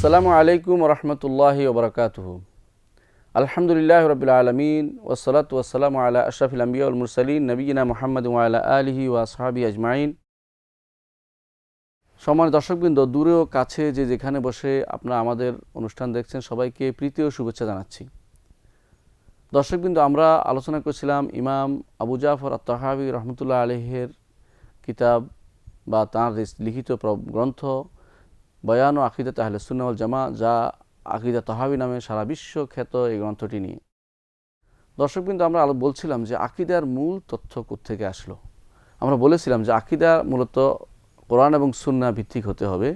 আসসালামু আলাইকুম রহমতুল্লাহি ওবরাকাতুহু। আলহামদুলিল্লাহ রবিল আলমিন ওসলাতু ওয়াসসালামু আলা আশরাফিল আম্বিয়া ওয়াল মুরসালিন নবিয়িনা মুহাম্মদ ওয়া আলা আলিহি ওয়া আসহাবিহি আজমাইন। সম্মানিত দর্শকবৃন্দ, দূরে ও কাছে যে যেখানে বসে আপনারা আমাদের অনুষ্ঠান দেখছেন, সবাইকে প্রীতি ও শুভেচ্ছা জানাচ্ছি। দর্শকবৃন্দ, আমরা আলোচনা করছিলাম ইমাম আবু জাফর আত-তাহাবী রহমতুল্লাহ আলাইহির কিতাব বা তাঁর লিখিত গ্রন্থ বয়ান ও আকিদাত আহলে সুন্নাহ ওয়াল জামাআহ, যা আকিদা তাহাবী নামে সারা বিশ্ব খ্যাত এই গ্রন্থটি নিয়ে। দর্শকবৃন্দ, আমরা বলছিলাম যে আকিদার মূল তথ্য কোত্থেকে আসলো। আমরা বলেছিলাম যে আকিদা মূলত কোরআন এবং সুন্নাহ ভিত্তিক হতে হবে,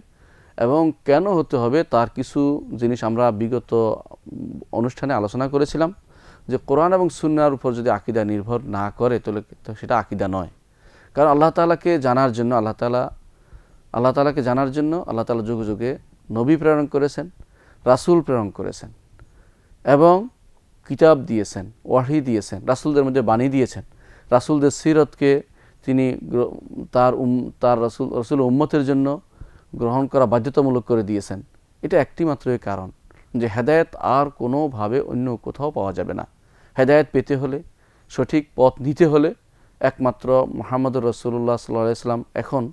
এবং কেন হতে হবে তার কিছু জিনিস আমরা বিগত অনুষ্ঠানে আলোচনা করেছিলাম। যে কোরআন এবং সুন্নাহর উপর যদি আকিদা নির্ভর না করে তাহলে সেটা আকিদা নয়। কারণ আল্লাহ তাআলাকে জানার জন্য আল্লাহ তাআলা যুগে যুগে নবী প্রেরণ করেছেন, রাসূল প্রেরণ করেছেন এবং কিতাব দিয়েছেন, ওয়াহী দিয়েছেন, রাসূলদের মধ্যে বাণী দিয়েছেন। রাসূলদের সিরতকে তিনি তার রাসূল উম্মতের জন্য গ্রহণ করা বাধ্যতামূলক করে দিয়েছেন। এটা একটি মাত্রই কারণ যে হেদায়েত আর কোনোভাবে অন্য কোথাও পাওয়া যাবে না। হেদায়েত পেতে হলে, সঠিক পথ নিতে হলে একমাত্র মুহাম্মদুর রাসূলুল্লাহ সাল্লাল্লাহু আলাইহি ওয়াসাল্লাম, এখন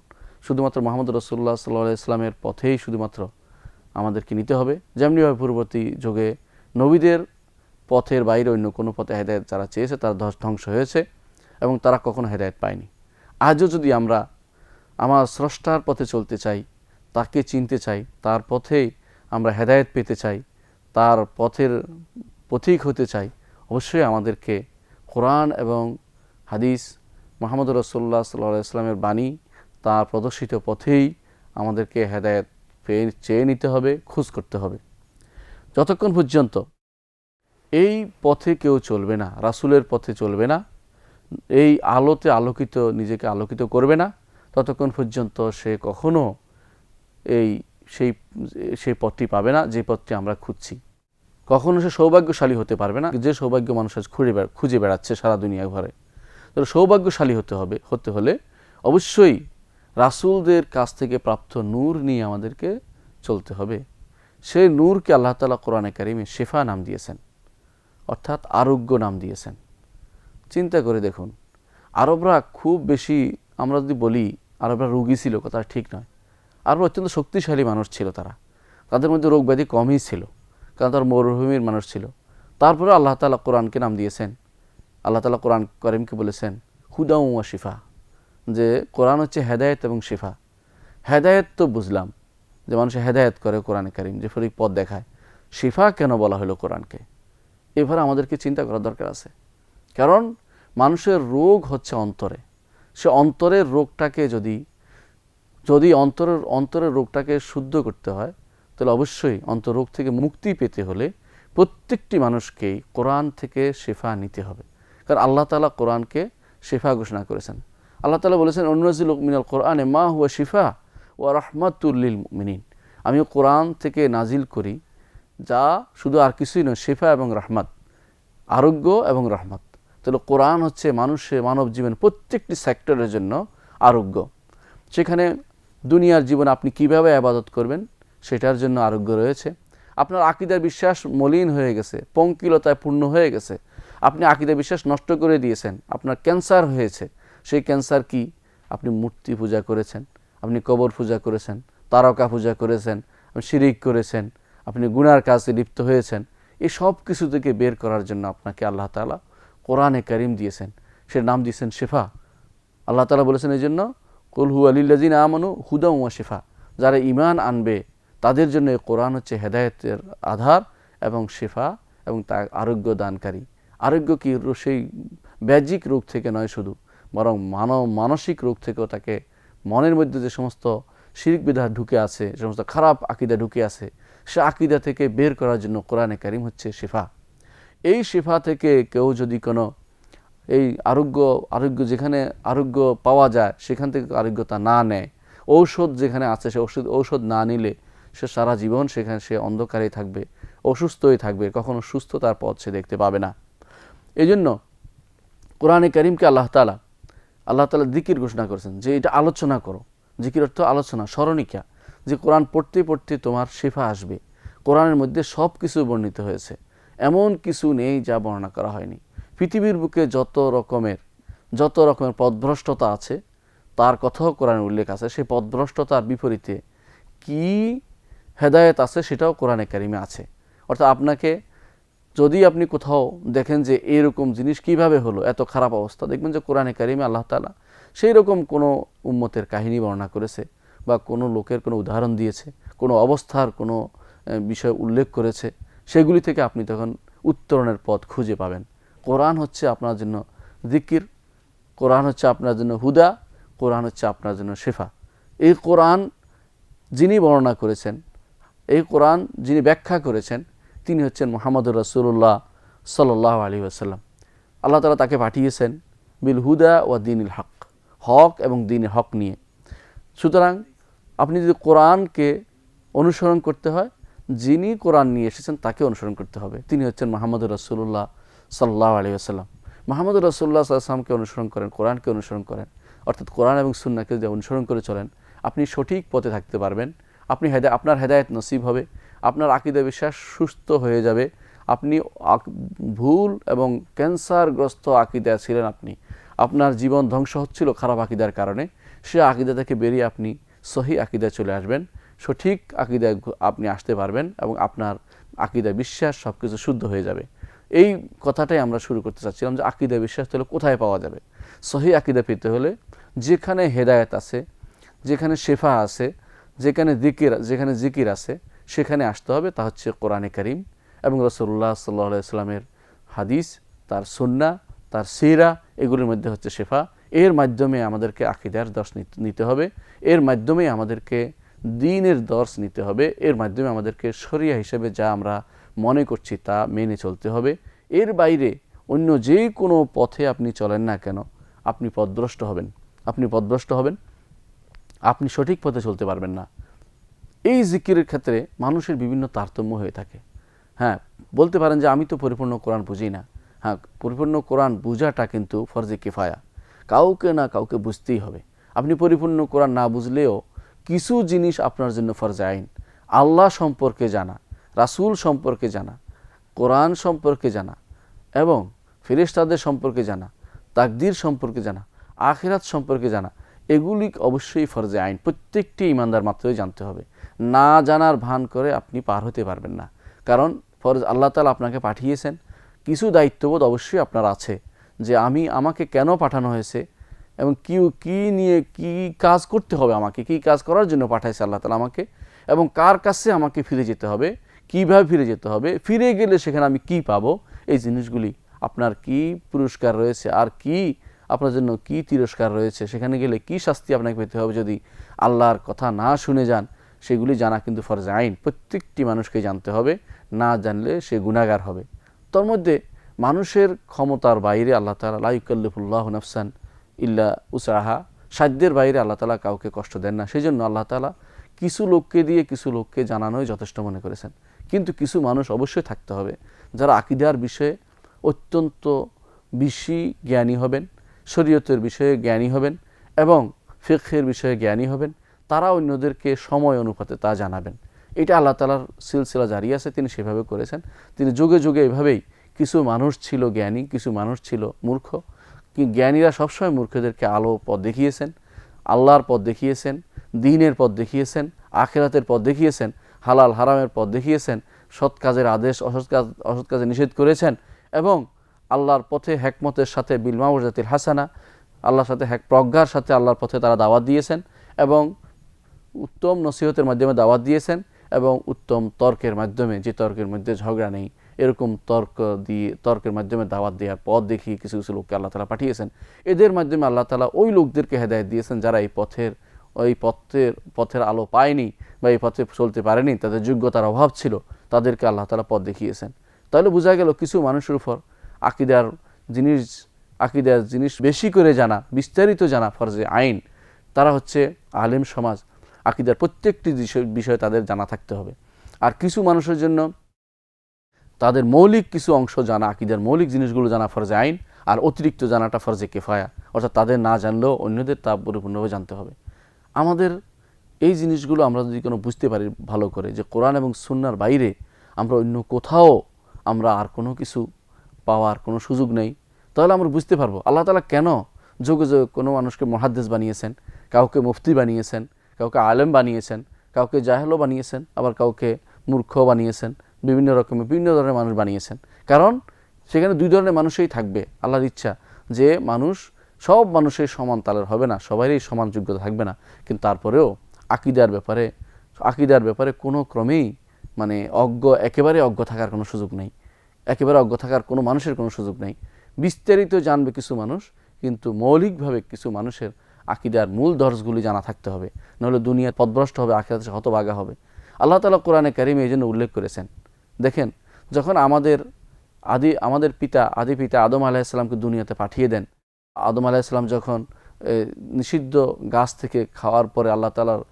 শুধুমাত্র মুহাম্মদুর রাসূলুল্লাহ সাল্লাল্লাহু আলাইহি ওয়াসাল্লামের পথেই শুধুমাত্র আমাদেরকে নিতে হবে। যেমনিভাবে পূর্ববর্তী যুগে নবীদের পথের বাইরে অন্য কোনো পথে হেদায়েত যারা চেয়েছে তারা ধ্বংস হয়েছে এবং তারা কখনো হেদায়েত পায়নি। আজও যদি আমরা আমার স্রষ্টার পথে চলতে চাই, তাকে চিনতে চাই, তার পথেই আমরা হেদায়েত পেতে চাই, তার পথের পথিক হতে চাই, অবশ্যই আমাদেরকে কোরআন এবং হাদিস, মুহাম্মদুর রাসূলুল্লাহ সাল্লাল্লাহু আলাইহি ওয়াসাল্লামের বাণী, তার প্রদর্শিত পথেই আমাদেরকে হেদায়েত চেয়ে নিতে হবে, খোঁজ করতে হবে। যতক্ষণ পর্যন্ত এই পথে কেউ চলবে না, রাসূলের পথে চলবে না, এই আলোতে নিজেকে আলোকিত করবে না, ততক্ষণ পর্যন্ত সে কখনো সেই পথটি পাবে না যে পথটি আমরা খুঁজছি। কখনো সে সৌভাগ্যশালী হতে পারবে না যে সৌভাগ্য মানুষ খুঁজে বেড়াচ্ছে সারা দুনিয়া ঘরে। তো সৌভাগ্যশালী হতে হলে অবশ্যই রাসূলদের কাছ থেকে প্রাপ্ত নূর নিয়ে আমাদেরকে চলতে হবে। সেই নূরকে আল্লাহ তাআলা কোরআনে কারিমে শিফা নাম দিয়েছেন, অর্থাৎ আরোগ্য নাম দিয়েছেন। চিন্তা করে দেখুন, আরবরা খুব বেশি, আমরা যদি বলি আরবরা রোগী ছিল, কথা ঠিক নয়। আরবরা অত্যন্ত শক্তিশালী মানুষ ছিল, তাদের মধ্যে রোগ ব্যাধি কমই ছিল, কারণ তারা মরুভূমির মানুষ ছিল। তারপরে আল্লাহ তাআলা কোরআনকে নাম দিয়েছেন। আল্লাহ তাআলা কোরআন কারিমকে বলেছেন হুদা ওয়া শিফা, যে কোরআন হচ্ছে হেদায়েত এবং শিফা। হেদায়েত তো বুঝলাম যে মানুষ হেদায়েত করে কোরআনে কারিম, যে সঠিক পথ দেখায়। শিফা কেন বলা হলো কোরআনকে? এবারে আমাদেরকে চিন্তা করার দরকার আছে। কারণ মানুষের রোগ হচ্ছে অন্তরে। সে অন্তরের রোগটাকে যদি অন্তরের রোগটাকে শুদ্ধ করতে হয়, তাহলে অবশ্যই অন্তররোগ থেকে মুক্তি পেতে হলে প্রত্যেকটি মানুষকেই কোরআন থেকে শিফা নিতে হবে। কারণ আল্লাহ তাআলা কোরআনকে শিফা ঘোষণা করেছেন। আল্লাহ তাআলা বলেছেন অনুনাজিলু মিনাল কোরআনে মা হুয়া শিফা ওয়া রাহমাতুল লিল মুমিনিন। আমি কোরআন থেকে নাজিল করি যা শুধু আর কিছুই নয়, শিফা এবং রহমত, আরোগ্য এবং রহমত। তাহলে কোরআন হচ্ছে মানব জীবন প্রত্যেকটি সেক্টরের জন্য আরোগ্য। সেখানে দুনিয়ার জীবন আপনি কিভাবে ইবাদত করবেন সেটার জন্য আরোগ্য রয়েছে। আপনার আকীদার বিশ্বাস মলিন হয়ে গেছে, পঙ্কিলতায় পূর্ণ হয়ে গেছে, আপনি আকীদার বিশ্বাস নষ্ট করে দিয়েছেন, আপনার ক্যান্সার হয়েছে। সেই ক্যান্সার কি? আপনি মূর্তি পূজা করেছেন, আপনি কবর পূজা করেছেন, তারকা পূজা করেছেন, আপনি শিরিক করেছেন, আপনি গুনার কাজে লিপ্ত হয়েছেন। এই সব কিছু থেকে বের করার জন্য আপনাকে আল্লাহ তাআলা কোরআনে কারিম দিয়েছেন, সে নাম দিয়েছেন শিফা। আল্লাহ তাআলা বলেছেন এই জন্য কুল হুয়া লিল্লাযিনা আমানু হুদা ওয়া শিফা, যারা ঈমান আনবে তাদের জন্য কোরআন হচ্ছে হেদায়েতের আধার এবং শিফা এবং তা আরোগ্য দানকারী। আরোগ্য কি? সেই বাহ্যিক রোগ থেকে নয় শুধু, বরং মানসিক রোগ থেকেও তাকে, মনের মধ্যে যে সমস্ত শিরক বিদআত ঢুকে আছে, যে সমস্ত খারাপ আকীদা ঢুকে আছে, সে আকীদা থেকে বের করার জন্য কোরআনে কারিম হচ্ছে শিফা। এই শিফা থেকে কেউ যদি কোনো এই আরোগ্য যেখানে আরোগ্য পাওয়া যায় সেখান থেকে আরোগ্যতা না নেয়, ঔষধ যেখানে আছে সে ঔষধ না নিলে সে সারা জীবন সেখানে সে অন্ধকারেই থাকবে, অসুস্থই থাকবে, কখনো সুস্থতার পথ সে দেখতে পাবে না। এই জন্য কোরআনে কারিমকে আল্লাহ তাআলা জিকির ঘোষণা করেছেন যে এটা আলোচনা করো। জিকির অর্থ আলোচনা, স্মরণিকা। যে কোরআন পড়তে পড়তে তোমার শিফা আসবে। কোরআনের মধ্যে সব কিছু বর্ণিত হয়েছে, এমন কিছু নেই যা বর্ণনা করা হয়নি। পৃথিবীর বুকে যত রকমের পথভ্রষ্টতা আছে তার কথাও কোরআনে উল্লেখ আছে। সেই পথভ্রষ্টতার বিপরীতে কি হেদায়েত আছে সেটাও কোরআনে কারিমে আছে। অর্থাৎ আপনাকে যদি আপনি কোথাও দেখেন যে এরকম জিনিস কিভাবে হলো, এত খারাপ অবস্থা, দেখবেন যে কোরআনে কারিমে আল্লাহ তাআলা সেই রকম কোনো উম্মতের কাহিনী বর্ণনা করেছে বা কোনো লোকের কোনো উদাহরণ দিয়েছে, কোনো অবস্থার কোনো বিষয় উল্লেখ করেছে, সেগুলি থেকে আপনি তখন উত্তরণের পথ খুঁজে পাবেন। কোরআন হচ্ছে আপনার জন্য জিকির, কোরআন হচ্ছে আপনার জন্য হুদা, কোরআন হচ্ছে আপনার জন্য শেফা। এই কোরআন যিনি বর্ণনা করেছেন, এই কোরআন যিনি ব্যাখ্যা করেছেন, তিনি হচ্ছেন মুহাম্মদুর রাসূলুল্লাহ সাল্লাল্লাহু আলাইহি ওয়াসাল্লাম। আল্লাহ তাআলা তাকে পাঠিয়েছেন বিল হুদা ওয়া দীনিল হক, হক এবং দ্বীনের হক নিয়ে। সুতরাং আপনি যদি কোরআনকে অনুসরণ করতে হয়, যিনি কোরআন নিয়ে এসেছেন তাকে অনুসরণ করতে হবে। তিনি হচ্ছেন মুহাম্মদুর রাসূলুল্লাহ সাল্লাল্লাহু আলাইহি ওয়াসাল্লাম। মুহাম্মদুর রাসূলুল্লাহ সাল্লাল্লাহু আলাইহি ওয়াসাল্লামকে অনুসরণ করেন, কোরআনকে অনুসরণ করেন, অর্থাৎ কোরআন এবং সুন্নাহকে যদি অনুসরণ করে চলেন, আপনি সঠিক পথে থাকতে পারবেন। আপনি আপনার হেদায়েত নসিব হবে, আপনার আকীদা বিশ্বাস সুস্থ হয়ে যাবে। আপনি ভুল এবং ক্যান্সারগ্রস্ত আকীদা ছিলেন, আপনার জীবন ধ্বংস হচ্ছিল খারাপ আকীদার কারণে, সে আকীদা থেকে বেরিয়ে আপনি সহি আকীদায় চলে আসবেন, সঠিক আকীদায় আপনি আসতে পারবেন এবং আপনার আকীদা বিশ্বাস সব কিছু শুদ্ধ হয়ে যাবে। এই কথাটাই আমরা শুরু করতে চাচ্ছিলাম যে আকীদা বিশ্বাস তাহলে কোথায় পাওয়া যাবে। সহি আকীদা পেতে হলে যেখানে হেদায়েত আছে, যেখানে শেফা আছে, যেখানে জিকির আছে, সেখানে আসতে হবে। তা হচ্ছে কোরআনে কারীম এবং রাসূলুল্লাহ সাল্লাল্লাহু আলাইহি ওয়াসাল্লামের হাদিস, তার সুন্নাহ, তার সিরা, এগুলোর মধ্যে হচ্ছে শেফা। এর মাধ্যমে আমাদেরকে আকীদার দর্শ নিতে হবে, এর মাধ্যমে আমাদেরকে দ্বীনের দর্শ নিতে হবে, এর মাধ্যমে আমাদেরকে শরিয়া হিসেবে যা আমরা মনে করছি তা মেনে চলতে হবে। এর বাইরে অন্য যে কোনো পথে আপনি চলেন না কেন, আপনি পথভ্রষ্ট হবেন, আপনি সঠিক পথে চলতে পারবেন না। এই জিকিরের ক্ষেত্রে মানুষের বিভিন্ন তারতম্য হয়ে থাকে। হ্যাঁ, বলতে পারেন যে আমি তো পরিপূর্ণ কোরআন বুঝি না। হ্যাঁ, পরিপূর্ণ কোরআন বুঝাটা কিন্তু ফরজে কিফায়া, কাউকে না কাউকে বুঝতেই হবে। আপনি পরিপূর্ণ কোরআন না বুঝলেও কিছু জিনিস আপনার জন্য ফরজে আইন। আল্লাহ সম্পর্কে জানা, রাসূল সম্পর্কে জানা, কোরআন সম্পর্কে জানা এবং ফেরেশতাদের সম্পর্কে জানা, তাকদীর সম্পর্কে জানা, আখিরাত সম্পর্কে জানা, এগুলি অবশ্যই ফরজে আইন। প্রত্যেকটি ইমানদার মাত্রই জানতে হবে। না জানার ভান করে আপনি পার হতে পারবেন না। কারণ ফরজ আল্লাহ তাআলা আপনাকে পাঠিয়েছেন, কিছু দায়িত্ববোধ অবশ্যই আপনার আছে যে আমাকে কেন পাঠানো হয়েছে এবং কি নিয়ে কি কাজ করতে হবে, আমাকে কি কাজ করার জন্য পাঠাইছে আল্লাহ তাআলা আমাকে, এবং কার কাছে আমাকে ফিরে যেতে হবে, কিভাবে ফিরে যেতে হবে, ফিরে গেলে সেখানে আমি কি পাবো, এই জিনিসগুলি, আপনার কি পুরস্কার রয়েছে আর কি আপনার জন্য কি তিরস্কার রয়েছে, সেখানে গেলে কি শাস্তি আপনাকে পেতে হবে যদি আল্লাহর কথা না শুনে যান, সেগুলি জানা কিন্তু ফরজে আইন। প্রত্যেকটি মানুষকে জানতে হবে, না জানলে সে গুনাহগার হবে। তার মধ্যে মানুষের ক্ষমতার বাইরে আল্লাহ তাআলা লা ইউকাল্লিফুল্লাহু নাফসান ইল্লা উসআহা, সাধ্যের বাইরে আল্লাহ তাআলা কাউকে কষ্ট দেন না। সেই জন্য আল্লাহ তাআলা কিছু লোককে দিয়ে কিছু লোককে জানানোই যথেষ্ট মনে করেছেন। কিন্তু কিছু মানুষ অবশ্যই থাকতে হবে যারা আকীদার বিষয়ে অত্যন্ত বেশি জ্ঞানী হবেন, শরীয়তের বিষয়ে জ্ঞানী হবেন এবং ফিকহের বিষয়ে জ্ঞানী হবেন। তারা অন্যদেরকে সময় অনুপাতে তা জানাবেন। এটা আল্লাহ তাআলার সিলসিলা জারি আছে, তিনি সেভাবে করেছেন। তিনি যুগে যুগে এভাবেই, কিছু মানুষ ছিল জ্ঞানী, কিছু মানুষ ছিল মূর্খ। জ্ঞানীরা সবসময় মূর্খদেরকে আলো পথ দেখিয়েছেন, আল্লাহর পথ দেখিয়েছেন, দ্বীনের পথ দেখিয়েছেন, আখিরাতের পথ দেখিয়েছেন, হালাল হারামের পথ দেখিয়েছেন, সৎ কাজের আদেশ, অসৎ কাজে নিষেধ করেছেন এবং আল্লাহর পথে হেকমতের সাথে বিল মাউজাতিল হাসানা, আল্লাহর সাথে প্রজ্ঞার সাথে আল্লাহর পথে তারা দাওয়াত দিয়েছেন এবং উত্তম নসিহতের মাধ্যমে দাওয়াত দিয়েছেন এবং উত্তম তর্কের মাধ্যমে, যে তর্কের মধ্যে ঝগড়া নেই, এরকম তর্কের মাধ্যমে দাওয়াত দেওয়ার পথ দেখিয়ে কিছু কিছু লোককে আল্লাহ তাআলা পাঠিয়েছেন। এদের মাধ্যমে আল্লাহ তাআলা ওই লোকদেরকে হেদায়েত দিয়েছেন যারা এই পথের আলো পায়নি বা এই পথে চলতে পারেনি, তাদের যোগ্যতার অভাব ছিল, তাদেরকে আল্লাহ তাআলা পথ দেখিয়েছেন। তাহলে বোঝা গেল কিছু মানুষের উপর আকীদার জিনিস বেশি করে জানা, বিস্তারিত জানা ফরজে আইন। তারা হচ্ছে আলেম সমাজ, আকীদার প্রত্যেকটি বিষয় তাদের জানা থাকতে হবে। আর কিছু মানুষের জন্য তাদের মৌলিক কিছু অংশ জানা, আকীদার মৌলিক জিনিসগুলো জানা ফরজে আইন, আর অতিরিক্ত জানাটা ফরজে কিফায়া, অর্থাৎ তাদের না জানলেও অন্যদের তা পরিপূর্ণভাবে জানতে হবে। আমাদের এই জিনিসগুলো আমরা যদি কোনো বুঝতে পারি ভালো করে যে কোরআন এবং সুন্নাহর বাইরে আমরা অন্য কোথাও আমরা আর কোনো কিছু পাওয়ার কোনো সুযোগ নেই, তাহলে আমরা বুঝতে পারবো আল্লাহ তাআলা কেন যুগে যুগে কোনো মানুষকে মুহাদ্দিস বানিয়েছেন, কাউকে মুফতি বানিয়েছেন, কাউকে আলেম বানিয়েছেন, কাউকে জাহেলও বানিয়েছেন, আবার কাউকে মূর্খ বানিয়েছেন, বিভিন্ন ধরনের মানুষ বানিয়েছেন। কারণ সেখানে দুই ধরনের মানুষই থাকবে। আল্লাহর ইচ্ছা যে সব মানুষের সমান তালের হবে না, সবারই সমান যোগ্যতা থাকবে না, কিন্তু তারপরেও আকিদার ব্যাপারে কোনো ক্রমেই মানে একেবারে অজ্ঞ থাকার কোনো সুযোগ নেই, একেবারে অজ্ঞ থাকার কোনো মানুষের কোনো সুযোগ নেই। বিস্তারিত জানবে কিছু মানুষ, কিন্তু মৌলিকভাবে কিছু মানুষের আকিদার মূল দর্শগুলি জানা থাকতে হবে, নাহলে দুনিয়া পথভ্রষ্ট হবে, আখিরাতে হতভাগা হবে। আল্লাহ তাআলা কোরআনে কারিমে এই জন্য উল্লেখ করেছেন। দেখেন, যখন আমাদের আদি পিতা আদম আলাইহিস সালামকে দুনিয়াতে পাঠিয়ে দেন, আদম আলাইহিস সালাম যখন নিষিদ্ধ গাছ থেকে খাওয়ার পরে আল্লাহ তাআলার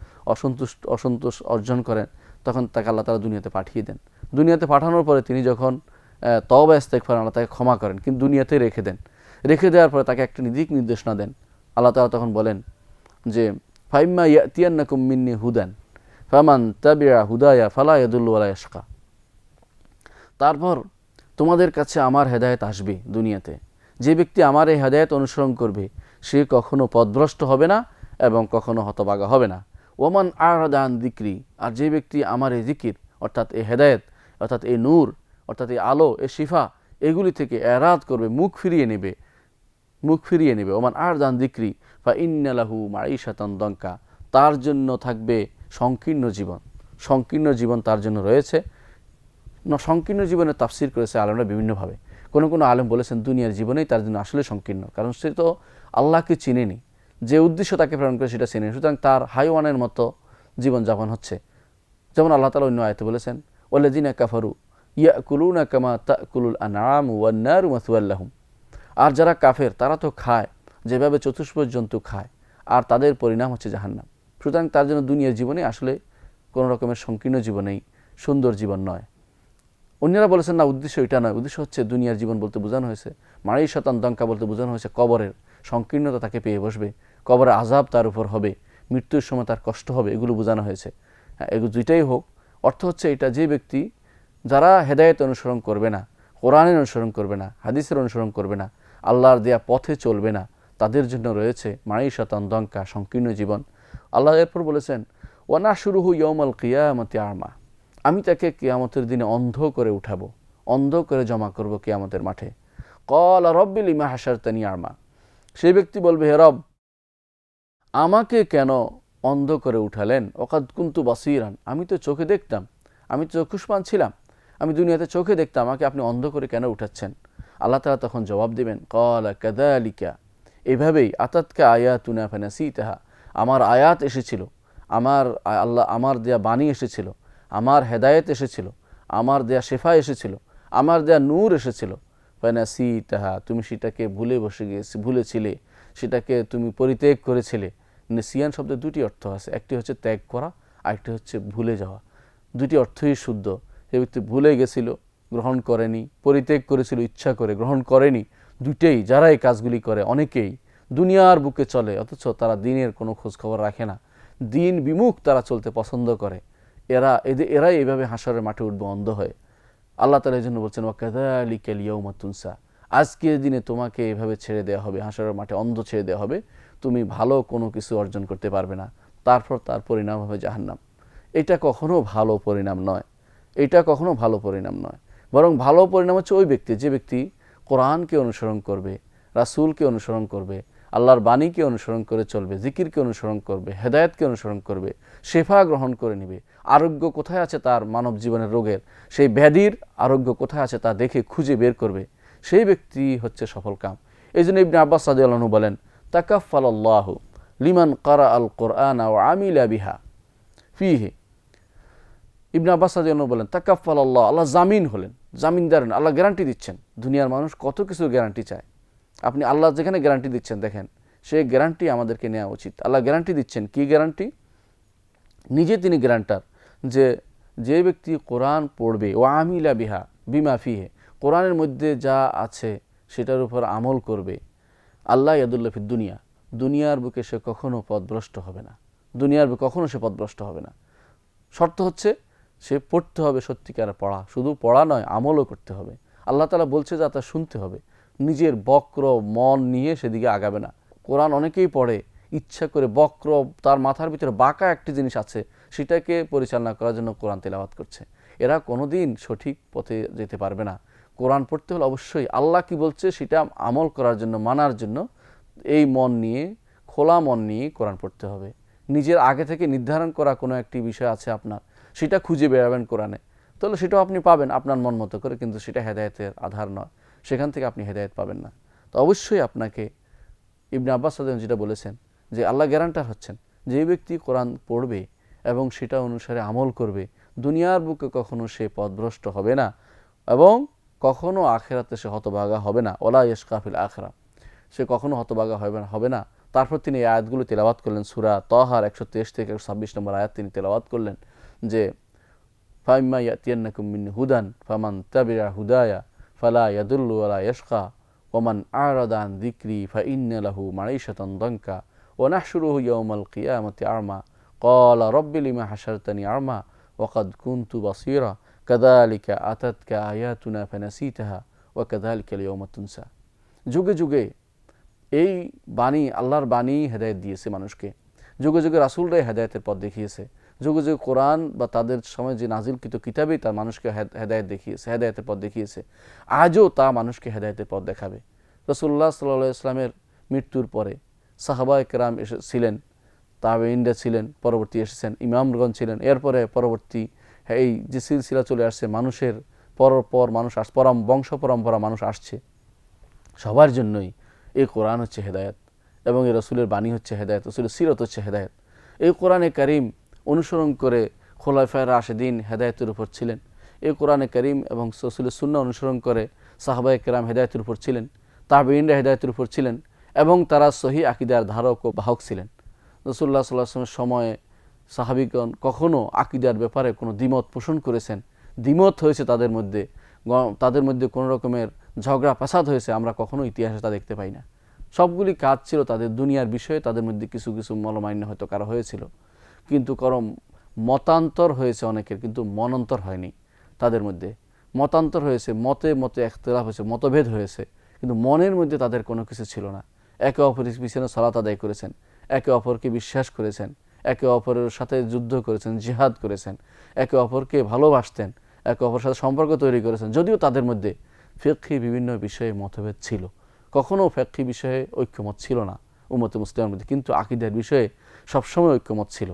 অসন্তোষ অর্জন করেন, তখন তাকে আল্লাহ তাআলা দুনিয়াতে পাঠিয়ে দেন। দুনিয়াতে পাঠানোর পরে তিনি যখন তওবা ইস্তেগফার আল্লাহ তাকে ক্ষমা করেন, কিন্তু দুনিয়াতেই রেখে দেওয়ার পরে তাকে একটা নির্দেশনা দেন। আল্লাহ তাআলা তখন বলেন যে ফাইম্মা ইয়াতিয়ান্নাকুম মিন্নি হুদান ফামান তাবিআ হুদায়া ফালা ইয়াদুল্লু ওয়ালা ইয়াশকা। তারপর তোমাদের কাছে আমার হেদায়েত আসবে দুনিয়াতে, যে ব্যক্তি আমার এই হেদায়েত অনুসরণ করবে সে কখনো পথভ্রষ্ট হবে না এবং কখনো হতভাগা হবে না। ওমান আ'রাদা আন যিকরি, আর যে ব্যক্তি আমার এই জিকির অর্থাৎ এই হেদায়েত অর্থাৎ এই নূর অর্থাৎ এই আলো এই শিফা এগুলি থেকে এরাদ করবে, মুখ ফিরিয়ে নেবে। ওমান আ'রাদা আন যিকরি ফা ইন্না লাহু মাঈশাতান দানকা, তার জন্য থাকবে সংকীর্ণ জীবন তার জন্য রয়েছে। সংকীর্ণ জীবনের তাফসীর করেছে আলেমরা বিভিন্নভাবে। কোনো আলেম বলেছেন দুনিয়ার জীবনেই তার জন্য আসলে সংকীর্ণ, কারণ সে তো আল্লাহকে চিনেনি, যে উদ্দেশ্য তাকে প্রেরণ করে সেটা চিনেনি, সুতরাং তার হাইওয়ানের মতো জীবনযাপন হচ্ছে। যেমন আল্লাহ তাআলা অন্য আয়াতে বলেছেন ওয়াল্লাযিনা কাফারু ইয়াকুলুনা কামা তাকুলুল আনআমু ওয়ান নারু মাসওয়াল লাহুম, আর যারা কাফের তারা তো খায় যেভাবে চতুষ্পদ জন্তু খায়, আর তাদের পরিণাম হচ্ছে জাহান্নাম। সুতরাং তার জন্য দুনিয়ার জীবনে আসলে কোনো রকমের সংকীর্ণ জীবনেই সুন্দর জীবন নয়। অন্যরা বলেছেন না, উদ্দেশ্য এটা নয়, উদ্দেশ্য হচ্ছে দুনিয়ার জীবন বলতে বোঝানো হয়েছে মাঈশাতান দানকা বলতে বোঝানো হয়েছে কবরের সংকীর্ণতা তাকে পেয়ে বসবে, কবরের আযাব তার উপর হবে, মৃত্যুর সময় তার কষ্ট হবে, এগুলো বোঝানো হয়েছে। এগুলো দুইটাই হোক, অর্থ হচ্ছে এটা যে ব্যক্তি যারা হেদায়েত অনুসরণ করবে না, কোরআনের অনুসরণ করবে না, হাদিসের অনুসরণ করবে না, আল্লাহর দেয়া পথে চলবে না, তাদের জন্য রয়েছে মাঈশাতান দানকা সংকীর্ণ জীবন। আল্লাহ এরপর বলেছেন ওয়ানাহশুরুহু ইয়াউমাল কিয়ামাতি আমা, আমি তাকে কিয়ামতের দিনে অন্ধ করে উঠাবো, অন্ধ করে জমা করব কিয়ামতের মাঠে। ক্বালা রাব্বি লিমা হাশারতানি আমা, সেই ব্যক্তি বলবে হে রব, আমাকে কেন অন্ধ করে উঠালেন? ওয়াকাদ কুনতু বাসীরান, আমি তো চোখে দেখতাম, আমি তো চক্ষুষ্মান ছিলাম, আমি দুনিয়াতে চোখে দেখতাম, আমাকে আপনি অন্ধ করে কেন উঠাচ্ছেন? আল্লাহ তাআলা তখন জবাব দিবেন ক্বালা কাযালিকা, এভাবেই আতাতকা আয়াতুনা ফানাসিতাহা, আমার আয়াত এসেছিল, আমার দেয়া বাণী এসেছিল, আমার হেদায়েত এসেছিল, আমার দেয়া শেফা এসেছিল, আমার দেয়া নূর এসেছিল, ফানাসিতাহা, তুমি সেটাকে ভুলেছিলে, সেটাকে তুমি পরিত্যাগ করেছিলে। নিসিয়ান শব্দের দুটি অর্থ আছে, একটি হচ্ছে ত্যাগ করা, আরেকটি হচ্ছে ভুলে যাওয়া। দুটি অর্থই শুদ্ধ। সে ব্যক্তি ভুলে গেছিল, গ্রহণ করেনি, পরিত্যাগ করেছিল ইচ্ছা করে, গ্রহণ করেনি। দুইটাই যারা এই কাজগুলি করে, অনেকেই দুনিয়ার বুকে চলে অথচ তারা দ্বীনের কোনো খোঁজ খবর রাখে না, দ্বীন বিমুখ তারা চলতে পছন্দ করে, এরাই এইভাবে হাসরের মাঠে উঠবে অন্ধ হয়ে। আল্লাহ তাআলা এই জন্য বলছেন ওয়াকাযালিকাল ইয়াউমা তুনসা, আজকের দিনে তোমাকে এভাবে ছেড়ে দেওয়া হবে, হাসরের মাঠে অন্ধ ছেড়ে দেওয়া হবে, তুমি ভালো কোনো কিছু অর্জন করতে পারবে না, তারপর তার পরিণাম হবে জাহান্নাম। এটা কখনো ভালো পরিণাম নয়, বরং ভালো পরিণাম হচ্ছে ওই ব্যক্তি যে ব্যক্তি কোরআনকে অনুসরণ করবে, রাসূলকে অনুসরণ করবে, আল্লাহর বাণীকে অনুসরণ করে চলবে, জিকিরকে অনুসরণ করবে, হেদায়েতকে অনুসরণ করবে, শেফা গ্রহণ করে নেবে। আরোগ্য কোথায় আছে তার মানব জীবনের রোগের, সেই ব্যাধির আরোগ্য কোথায় আছে তা দেখে খুঁজে বের করবে, সেই ব্যক্তি হচ্ছে সফল কাম। এই জন্য ইবনে আব্বাস রাদিয়াল্লাহু আনহু বলেন তাকাফফালাল্লাহু লিমান কারা আল কোরআনা ওয়া আমিলা বিহা ফিহি। ইবনে আব্বাস রাদিয়াল্লাহু আনহু বলেন তাকাফফালাল্লাহ, আল্লাহ জামিন হলেন, জামিনদার, আল্লাহ গ্যারান্টি দিচ্ছেন। দুনিয়ার মানুষ কত কিছু গ্যারান্টি চায়, আপনি আল্লাহ যেখানে গ্যারান্টি দিচ্ছেন দেখেন, সেই গ্যারান্টি আমাদেরকে নেওয়া উচিত। আল্লাহ গ্যারান্টি দিচ্ছেন, কি গ্যারান্টি? নিজে তিনি গ্যারান্টার যে ব্যক্তি কোরআন পড়বে ও আমিলা বিহা বিমা ফিহে, কোরআনের মধ্যে যা আছে সেটার উপর আমল করবে, আল্লাহ ইয়াদুল্লাহ ফিদ দুনিয়া, দুনিয়ার বুকে সে কখনো পথভ্রষ্ট হবে না, দুনিয়ার কখনো সে পথভ্রষ্ট হবে না। শর্ত হচ্ছে সে পড়তে হবে, সত্যিকার পড়া, শুধু পড়া নয় আমলও করতে হবে। আল্লাহ তাআলা বলছে যে তা শুনতে হবে, নিজের বক্র মন নিয়ে সেদিকে আগাবে না। কোরআন অনেকেই পড়ে ইচ্ছা করে, বক্র তার মাথার ভিতরে বাঁকা একটি জিনিস আছে সেটাকে পরিচালনা করার জন্য কোরআন তেলাওয়াত করছে। এরা কোনোদিন সঠিক পথে যেতে পারবে না। কোরআন পড়তে হলে অবশ্যই আল্লাহ কি বলছে সেটা আমল করার জন্য, মানার জন্য এই মন নিয়ে, খোলা মন নিয়ে কোরআন পড়তে হবে। নিজের আগে থেকে নির্ধারণ করা কোনো একটি বিষয় আছে আপনার, সেটা খুঁজে বেড়াবেন কোরআনে, তাহলে সেটাও আপনি পাবেন আপনার মন মতো করে, কিন্তু সেটা হেদায়েতের আধার নয়, সেখান থেকে আপনি হেদায়েত পাবেন না। তো অবশ্যই আপনাকে ইবনে আব্বাস রাদিয়াল্লাহু আনহু যেটা বলেছেন যে আল্লাহ গ্যারান্টার হচ্ছেন, যে ব্যক্তি কোরআন পড়বে এবং সেটা অনুসারে আমল করবে, দুনিয়ার বুকে কখনো সে পথভ্রষ্ট হবে না এবং কখনো আখিরাতে সে হতভাগা হবে না। ওয়ালা ইয়াশকা ফিল আখিরা, সে কখনো হতভাগা হবে না। তারপর তিনি এই আয়াতগুলো তেলাওয়াত করলেন, সূরা তাহার 123 থেকে 126 নম্বর আয়াত তিনি তেলাওয়াত করলেন যে ফাইম্মা ইয়াতিয়ান্নাকুম মিন হুদান ফামান তাবিআ হুদায়া ফালা ইয়াদুল্লু ওয়ালা ইয়াশকা ওমান আ'রাদা আন যিকরি ফাইন্না লাহু মাঈশাতান দানকা ওয়া নাহশুরুহু ইয়াওমাল কিয়ামাতি আ'মা ক্বালা রাব্বি লিমা হাশারতানি আ'মা ওয়া কাদ কুনতু বাসীরা কাযালিকা আতাতকা আয়াতুনা ফানাসিতাহা ওয়া কাযালিকাল ইয়াওমা তুনসা। যুগে যুগে এই বাণী, আল্লাহর বাণী হেদায়েত দিয়েছে মানুষকে, যুগে যুগে রাসূলরাই হেদায়েতের পথ দেখিয়েছে, যুগে যুগে কোরআন বা তাদের সময় যে নাজিলকৃত কিতাবই তা মানুষকে হেদায়েত দেখিয়েছে, হেদায়েতের পথ দেখিয়েছে। আজও তা মানুষকে হেদায়েতের পথ দেখাবে। রাসূলুল্লাহ সাল্লাল্লাহু আলাইহি ওয়াসাল্লামের মৃত্যুর পরে সাহাবায়ে কেরাম ছিলেন, তাবেঈনরা ছিলেন, পরবর্তী এসেছেন ইমামগণ ছিলেন, এরপরে পরবর্তী এই যে সিলসিলা চলে আসছে, মানুষের পর মানুষ বংশ পরম্পরা মানুষ আসছে, সবার জন্যই এই কোরআন হচ্ছে হেদায়েত এবং এই রাসূলের বাণী হচ্ছে হেদায়েত, রাসূলের সিরত হচ্ছে হেদায়েত। এই কোরআনে কারীম অনুসরণ করে খোলাফায়ে রাশিদিন হেদায়েতের উপর ছিলেন। এই কোরআনে কারীম এবং রাসূলের সুন্নাহ অনুসরণ করে সাহাবায়ে কেরাম হেদায়েতের উপর ছিলেন, তাবেঈনরা হেদায়েতের উপর ছিলেন এবং তারা সহিহ আকীদার ধারক ও বাহক ছিলেন। রাসূলুল্লাহ সাল্লাল্লাহু আলাইহি ওয়াসাল্লামের সময়ে সাহাবীগণ কখনো আকীদার ব্যাপারে কোনো দ্বিমত পোষণ করেছেন, দ্বিমত হয়েছে তাদের মধ্যে কোনো রকমের ঝগড়া ফাসাদ হয়েছে, আমরা কখনো ইতিহাসে তা দেখতে পাই না। সবগুলি কাজ ছিল তাদের দুনিয়ার বিষয়ে, তাদের মধ্যে কিছু কিছু মনোমালিন্য হয়তো কারো হয়েছিল, কিন্তু মতান্তর হয়েছে অনেকের, কিন্তু মনান্তর হয়নি। তাদের মধ্যে মতান্তর হয়েছে, মতে ইখতিলাফ হয়েছে, মতভেদ হয়েছে, কিন্তু মনের মধ্যে তাদের কোনো কিছু ছিল না। একে অপরের পিছনে সালাত আদায় করেছেন, একে অপরকে বিশ্বাস করেছেন, একে অপরের সাথে যুদ্ধ করেছেন, জিহাদ করেছেন, একে অপরকে ভালোবাসতেন, একে অপরের সাথে সম্পর্ক তৈরি করেছেন। যদিও তাদের মধ্যে ফিকহি বিভিন্ন বিষয়ে মতভেদ ছিল, কখনো ফিকহি বিষয়ে ঐক্যমত ছিল না উম্মতে মুসলিমের মধ্যে, কিন্তু আকীদার বিষয়ে সবসময় ঐক্যমত ছিল।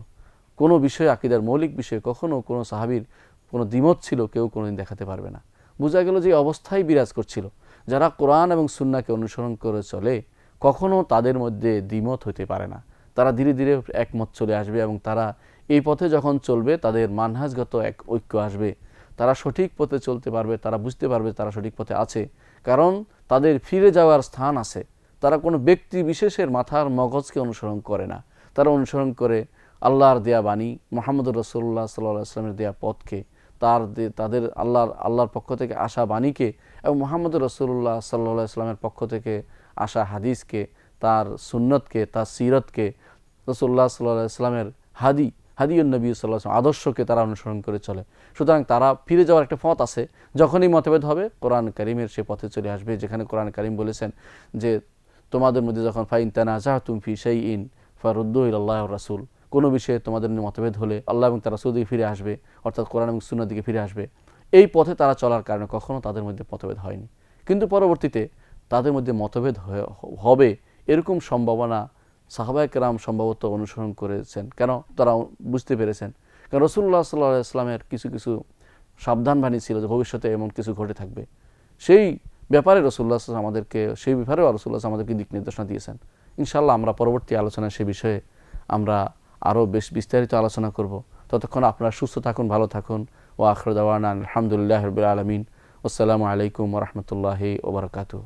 কোনো বিষয়ে, আকীদার মৌলিক বিষয়ে কখনো কোনো সাহাবীর কোনো দ্বিমত ছিল কেউ কোনোদিন দেখাতে পারবে না। বোঝা গেল যে অবস্থায় বিরাজ করছিল, যারা কোরআন এবং সুন্নাহকে অনুসরণ করে চলে কখনো তাদের মধ্যে দ্বিমত হতে পারে না, তারা ধীরে ধীরে একমত চলে আসবে এবং তারা এই পথে যখন চলবে তাদের মানহাজগত এক ঐক্য আসবে, তারা সঠিক পথে চলতে পারবে, তারা বুঝতে পারবে তারা সঠিক পথে আছে, কারণ তাদের ফিরে যাওয়ার স্থান আছে। তারা কোনো ব্যক্তি বিশেষের মাথার মগজকে অনুসরণ করে না, তারা অনুসরণ করে আল্লাহর দেয়া বাণী, মুহাম্মদুর রাসূলুল্লাহ সাল্লাল্লাহু আলাইহি ওয়াসাল্লামের দেয়া পথকে, তাদের আল্লাহর পক্ষ থেকে আসা বাণীকে এবং মুহাম্মদুর রাসূলুল্লাহ সাল্লাল্লাহু আলাইহি ওয়াসাল্লামের পক্ষ থেকে আসা হাদিসকে, তার সুন্নতকে, তার সিরতকে, রাসূলুল্লাহ সাল্লাল্লাহু আলাইহি ওয়াসাল্লামের হাদিউন নবী সাল্লাল্লাহু আলাইহি ওয়াসাল্লাম আদর্শকে তারা অনুসরণ করে চলে। সুতরাং তারা ফিরে যাওয়ার একটা পথ আছে। যখনই মতভেদ হবে কোরআন কারীমের সে পথে চলে আসবে, যেখানে কোরআন কারীম বলেছেন যে তোমাদের মধ্যে যখন ফাইন তানাজাতুম ফি শাইইন ফারুদ্দু ইলাল্লাহি ওয়া রাসূল, কোনো বিষয়ে তোমাদের মতভেদ হলে আল্লাহ এবং তার রাসূল দিকে ফিরে আসবে, অর্থাৎ কোরআন এবং সুন্নাহর দিকে ফিরে আসবে। এই পথে তারা চলার কারণে কখনো তাদের মধ্যে মতভেদ হয়নি, কিন্তু পরবর্তীতে তাদের মধ্যে মতভেদ হবে এরকম সম্ভাবনা সাহাবায়ে কেরাম সম্ভবত অনুসরণ করেছেন। কেন? তারা বুঝতে পেরেছেন, কারণ রাসূলুল্লাহ সাল্লাল্লাহু আলাইহি ওয়াসাল্লামের কিছু কিছু সাবধানবাণী ছিল যে ভবিষ্যতে এমন কিছু ঘটে থাকবে। সেই ব্যাপারে রাসূলুল্লাহ সাল্লাল্লাহু আলাইহি ওয়াসাল্লাম সেই ব্যাপারেও রাসূলুল্লাহ আমাদেরকে দিক নির্দেশনা দিয়েছেন। ইনশাআল্লাহ আমরা পরবর্তী আলোচনায় সে বিষয়ে আমরা আরও বেশ বিস্তারিত আলোচনা করব। ততক্ষণ আপনারা সুস্থ থাকুন, ভালো থাকুন। ওয়া আখিরু দাওয়ানা আলহামদুলিল্লাহি রাব্বিল আলামিন। আসসালামু আলাইকুম ওয়া রাহমাতুল্লাহি ওয়া বারাকাতুহু।